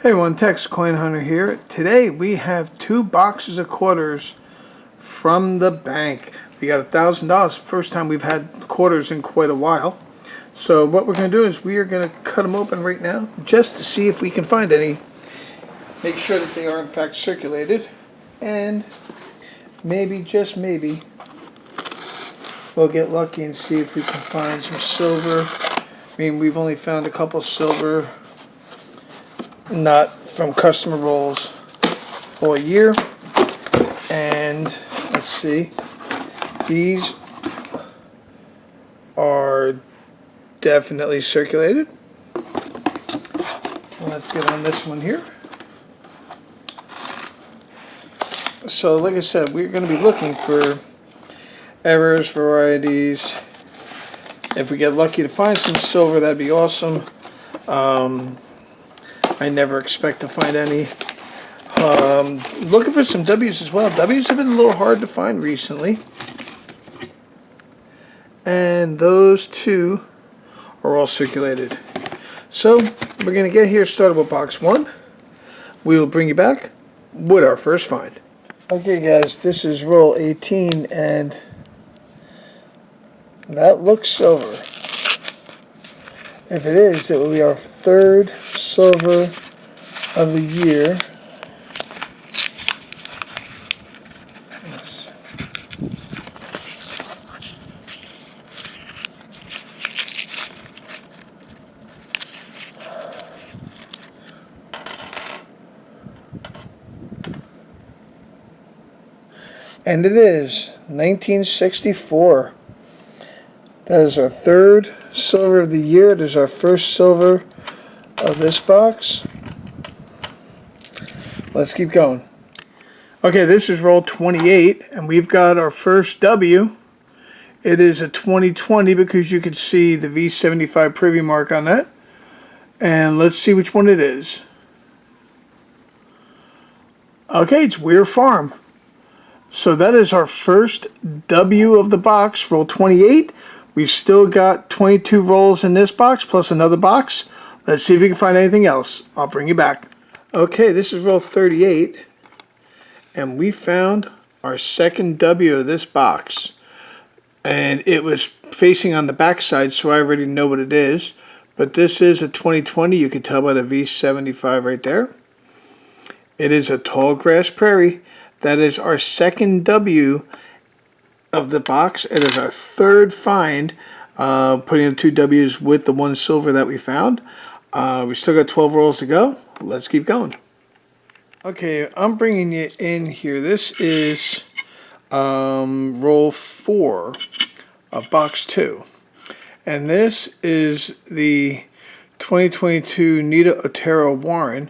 Hey everyone, Tex Coin Hunter here. Today we have 2 boxes of quarters from the bank. We got $1,000. First time we've had quarters in quite a while. So what we're going to do is we are going to cut them open right now just to see if we can find any. Make sure that they are in fact circulated. And maybe, just maybe, we'll get lucky and see if we can find some silver. I mean, we've only found a couple silver, not from customer rolls, all year. And let's see, these are definitely circulated. Let's get on this one here. So like I said, we're going to be looking for errors, varieties. If we get lucky to find some silver, that'd be awesome. I never expect to find any. Looking for some W's as well. W's have been a little hard to find recently. And those two are all circulated. So we're going to get here started with box 1. We will bring you back with our first find. Okay guys, this is roll 18 and that looks silver. If it is, it will be our 3rd silver of the year. And it is 1964. That is our 3rd silver of the year. It is our first silver of this box. Let's keep going. Okay, this is roll 28, and we've got our first W. It is a 2020 because you can see the V75 preview mark on that. And let's see which one it is. Okay, it's Weir Farm. So that is our first W of the box, roll 28. We've still got 22 rolls in this box, plus another box. Let's see if we can find anything else. I'll bring you back. Okay, this is roll 38. And we found our 2nd W of this box. And it was facing on the back side, so I already know what it is. But this is a 2020. You can tell by the V75 right there. It is a Tall Grass Prairie. That is our 2nd W of the box. It is our 3rd find, putting the 2 W's with the 1 silver that we found. We still got 12 rolls to go. Let's keep going. Okay, I'm bringing you in here. This is roll 4 of box 2. And this is the 2022 Nita Otero Warren.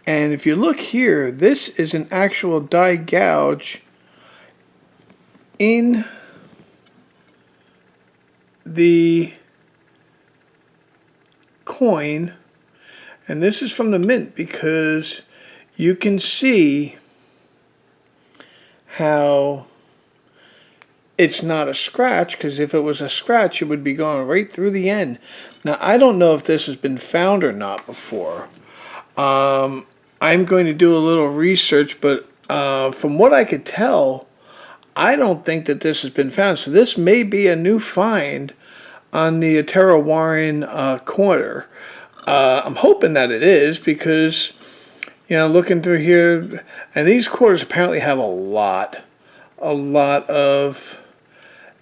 And if you look here, this is an actual die gouge in the coin. And this is from the mint because you can see how it's not a scratch, because if it was a scratch, it would be going right through the end. Now, I don't know if this has been found or not before. I'm going to do a little research, but from what I could tell, I don't think that this has been found. So this may be a new find on the Otero Warren quarter. I'm hoping that it is because, you know, looking through here, and these quarters apparently have a lot of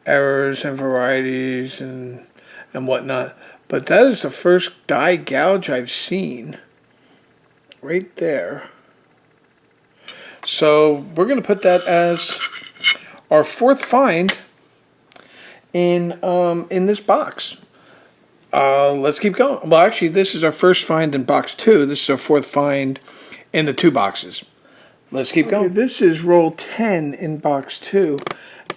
errors and varieties and whatnot. But that is the first die gouge I've seen. Right there. So we're going to put that as our 4th find in this box. Let's keep going. Well, actually, this is our first find in box 2. This is our 4th find in the 2 boxes. Let's keep going. Okay, this is roll 10 in box 2,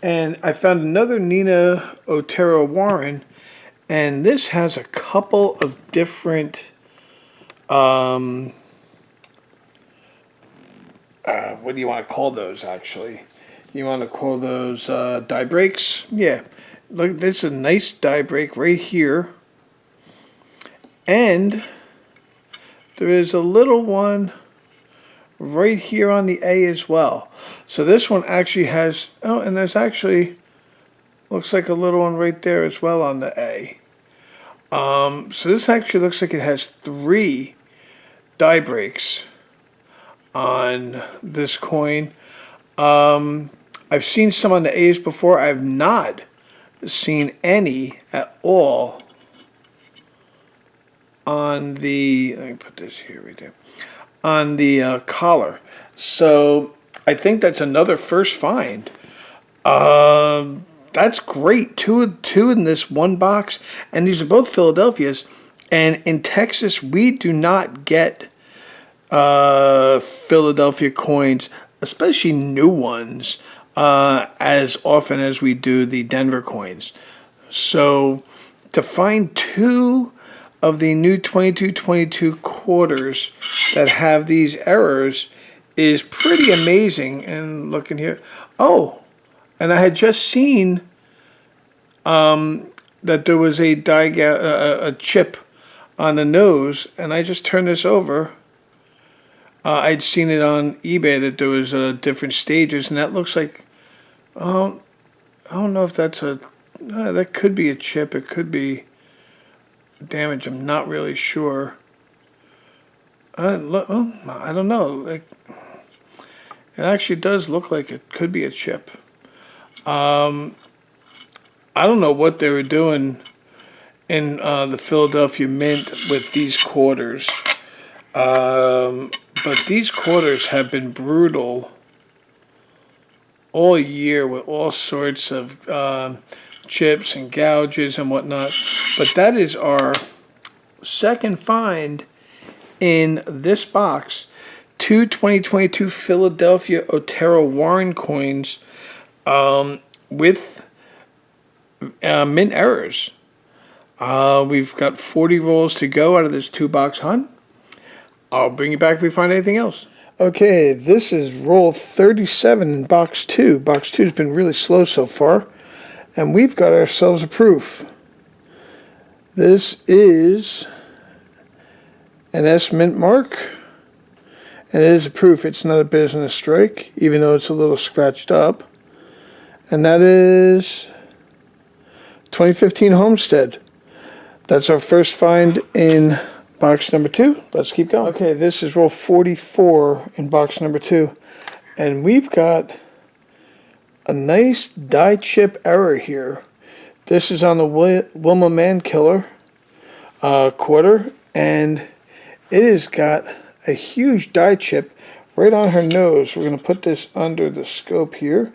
and I found another Nina Otero Warren, and this has a couple of different what do you want to call those, actually? You want to call those die breaks? Yeah. Look, there's a nice die break right here. And there is a little one right here on the A as well. So this one actually has, oh, and there's actually, looks like a little one right there as well on the A. So this actually looks like it has 3 die breaks on this coin. I've seen some on the A's before. I've not seen any at all on the, let me put this here right there, on the collar. So I think that's another first find. That's great. Two in this one box, and these are both Philadelphia's. And in Texas, we do not get Philadelphia coins, especially new ones, as often as we do the Denver coins. So to find 2 of the new 2222 quarters that have these errors is pretty amazing. And looking here, oh, and I had just seen that there was a chip on the nose, and I just turned this over. I'd seen it on eBay that there was different stages, and that looks like, I don't know if that's that could be a chip. It could be damage. I'm not really sure. I don't know. Like, it actually does look like it could be a chip. I don't know what they were doing in the Philadelphia Mint with these quarters. But these quarters have been brutal all year with all sorts of chips and gouges and whatnot. But that is our second find in this box. 2 2022 Philadelphia Otero Warren coins with mint errors. We've got 40 rolls to go out of this 2-box hunt. I'll bring you back if we find anything else. Okay, this is roll 37 in box 2. Box 2 has been really slow so far, and we've got ourselves a proof. This is an S Mint mark, and it is a proof. It's not a business strike, even though it's a little scratched up. And that is 2015 Homestead. That's our first find in box number 2. Let's keep going. Okay, this is roll 44 in box number 2. And we've got a nice die chip error here. This is on the Wilma Mankiller quarter. And it has got a huge die chip right on her nose. We're going to put this under the scope here.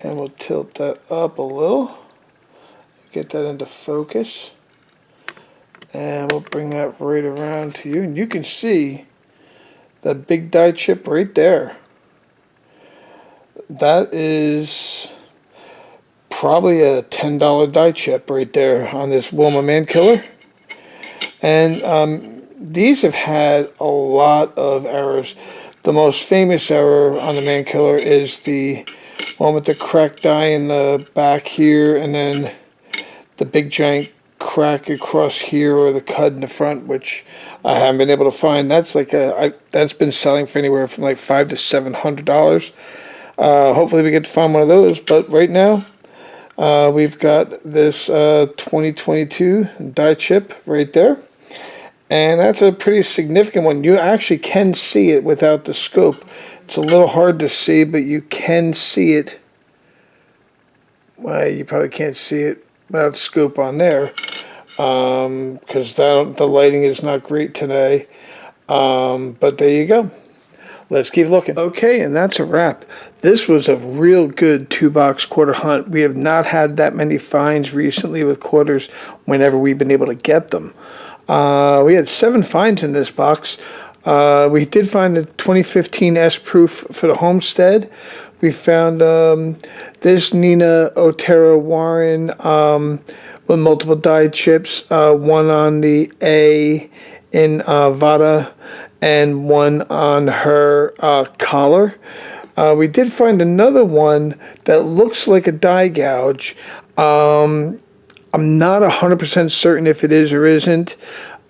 And we'll tilt that up a little. Get that into focus. And we'll bring that right around to you. And you can see that big die chip right there. That is probably a $10 die chip right there on this Wilma Mankiller. And these have had a lot of errors. The most famous error on the Mankiller is the one with the cracked die in the back here, and then the big giant crack across here, or the cud in the front, which I haven't been able to find. That's like that's been selling for anywhere from like $500 to $700. Hopefully we get to find one of those. But right now, we've got this 2022 die chip right there, and that's a pretty significant one. You actually can see it without the scope. It's a little hard to see, but you can see it. Well, you probably can't see it without the scope on there, because the lighting is not great today. But there you go. Let's keep looking. Okay, and that's a wrap. This was a real good 2-box quarter hunt. We have not had that many finds recently with quarters whenever we've been able to get them. We had 7 finds in this box. We did find the 2015 S proof for the Homestead. We found this Nina Otero Warren with multiple die chips, one on the A in Vada and one on her collar. We did find another one that looks like a die gouge. I'm not 100% certain if it is or isn't.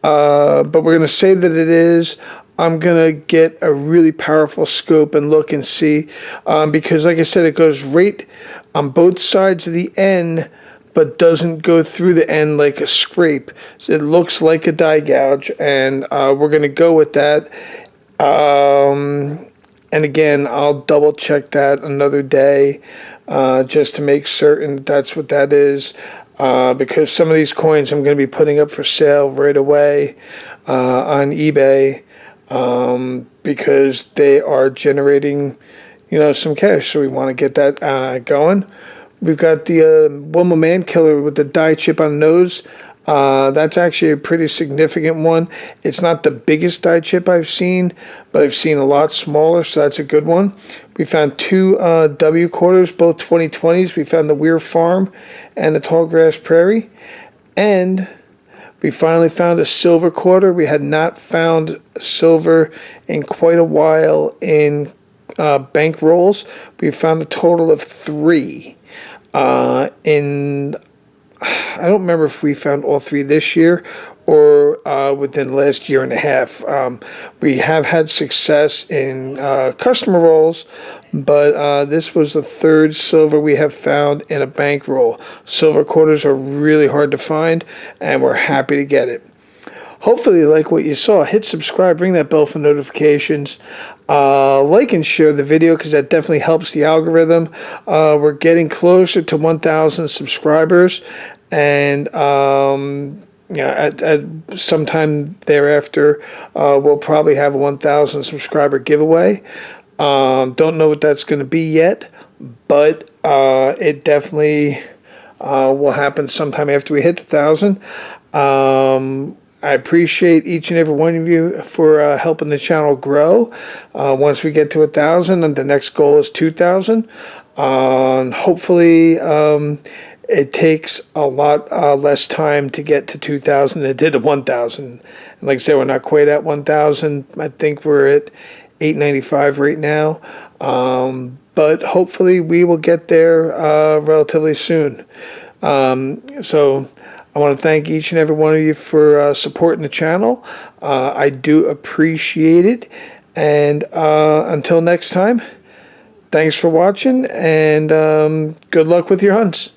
but we're going to say that it is. I'm going to get a really powerful scope and look and see, because like I said, it goes right on both sides of the N, but doesn't go through the N like a scrape. So it looks like a die gouge, and we're going to go with that. And again, I'll double check that another day, just to make certain that's what that is. Because some of these coins I'm going to be putting up for sale right away on eBay, because they are generating, some cash. So we want to get that going. We've got the Wilma Mankiller with the die chip on the nose. That's actually a pretty significant one. It's not the biggest die chip I've seen, but I've seen a lot smaller, so that's a good one. We found two W quarters, both 2020s. We found the Weir Farm and the Tallgrass Prairie. And we finally found a silver quarter. We had not found silver in quite a while in bank rolls. We found a total of 3. I don't remember if we found all 3 this year or within the last year and a half. We have had success in customer rolls, but this was the 3rd silver we have found in a bank roll. Silver quarters are really hard to find, and we're happy to get it. Hopefully you like what you saw. Hit subscribe, ring that bell for notifications. Like and share the video, because that definitely helps the algorithm. We're getting closer to 1,000 subscribers, and at sometime thereafter, we'll probably have a 1,000 subscriber giveaway. Don't know what that's going to be yet, but it definitely will happen sometime after we hit the 1,000. I appreciate each and every one of you for helping the channel grow. Once we get to 1,000, and the next goal is 2,000. Hopefully, it takes a lot less time to get to 2,000 than it did to 1,000. And like I said, we're not quite at 1,000. I think we're at 895 right now. But hopefully, we will get there relatively soon. So I want to thank each and every one of you for supporting the channel. I do appreciate it. And until next time, thanks for watching, and good luck with your hunts.